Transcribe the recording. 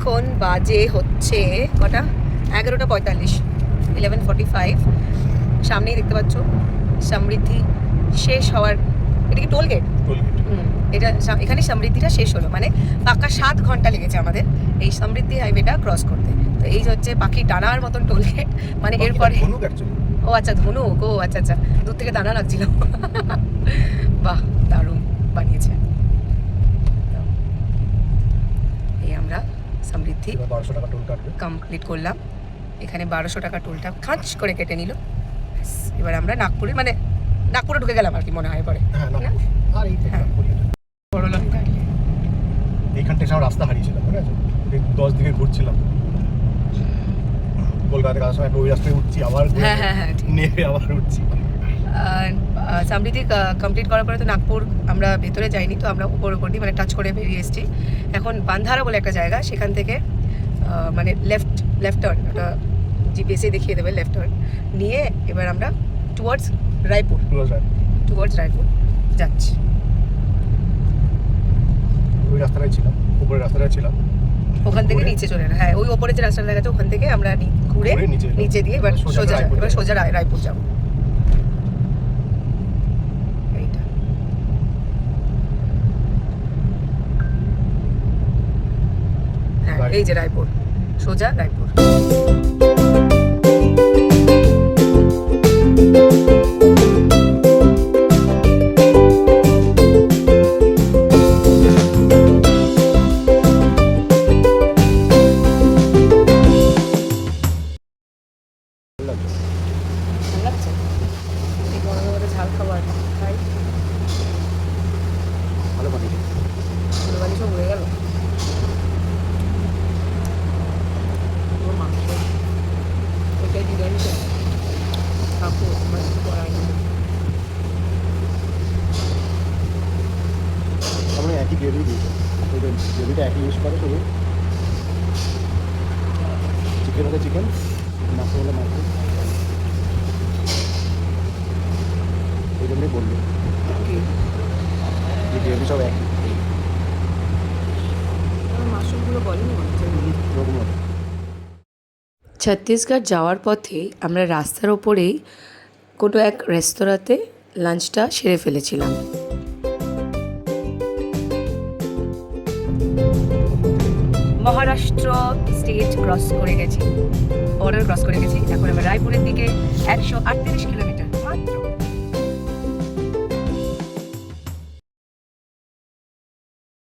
এখন বাজে হচ্ছে কটা 11:45 11:45 সামনেই দেখতে পাচ্ছ সমৃদ্ধি শেষ হওয়ার এটা কি টোল গেট এটা এখানে সমৃদ্ধিটা শেষ হলো মানে পাক্কা 7 ঘন্টা লেগেছে আমাদের এই সমৃদ্ধি হাইওয়েটা ক্রস করতে তো এই হচ্ছে পাখি টানার মতন টোল গেট মানে এরপরে ও আচ্ছা ধনুক ও আচ্ছা আচ্ছা দূর থেকে দানা লাগছিল বাহ দারুণ বানিয়েছে এই আমরা সমৃদ্ধি 1200 টাকা টোল কাটবে কমপ্লিট করলাম এখানে 1200 টাকা টোলটা খাঁচ করে কেটে নিল এবার আমরা নাগপুরে মানে নাগপুরে ঢুকে গেলাম আর কি মনে হয় পরে বড় লঙ্কা এইখান থেকে রাস্তা হারিয়েছিলাম ঠিক আছে 10 দিকে ঘুরছিলাম কলকাতা থেকে আসার সময় ওই রাস্তায় উঠছি আবার হ্যাঁ নেমে আবার উঠছি সমৃদ্ধি কমপ্লিট করার পরে তো নাগপুর আমরা ভেতরে যাইনি তো আমরা উপর দিয়ে মানে টাচ করে বেরিয়ে এসেছি এখন বান্ধারা বলে একটা জায়গা সেখান থেকে মানে লেফট টার্ন ওটা জিপিএসে দেখিয়ে দেবে লেফট টার্ন নিয়ে এবার আমরা টুয়ার্ডস রায়পুর যাচ্ছি ওই রাস্তাটাই ছিলাম উপরের রাস্তাটাই ছিলাম ওখান থেকে নিচে চলে না হ্যাঁ ওই ওপরে যে রাস্তাটা দেখা যাচ্ছে ওখান থেকে আমরা ঘুরে নিচে দিয়ে এবার সোজা রায়পুর যাবো এইটা হ্যাঁ এই যে রায়পুর সোজা রায়পুর ঝাল খাবার খাই ভালো বানিয়েছি বাড়ি সব উড়ে গেল মাংস এটাই ডিজাইন কাপড় মানে পরাই আমরা একই গ্রেভি দিয়েছি ওই গ্রেভিটা একই ইউজ করে শুধু চিকেন হলে চিকেন মাছ হলে মাছ ওই জন্যই বললো যে গ্রেভি সব একই মাশরুমগুলো বলেনি রকম ছত্তিশগড় যাওয়ার পথে আমরা রাস্তার ওপরেই কোনো এক রেস্তোরাঁতে লাঞ্চটা সেরে ফেলেছিলাম মহারাষ্ট্র স্টেট ক্রস করে গেছি বর্ডার ক্রস করে গেছি এখন আমরা রায়পুরের দিকে 138 কিলোমিটার মাত্র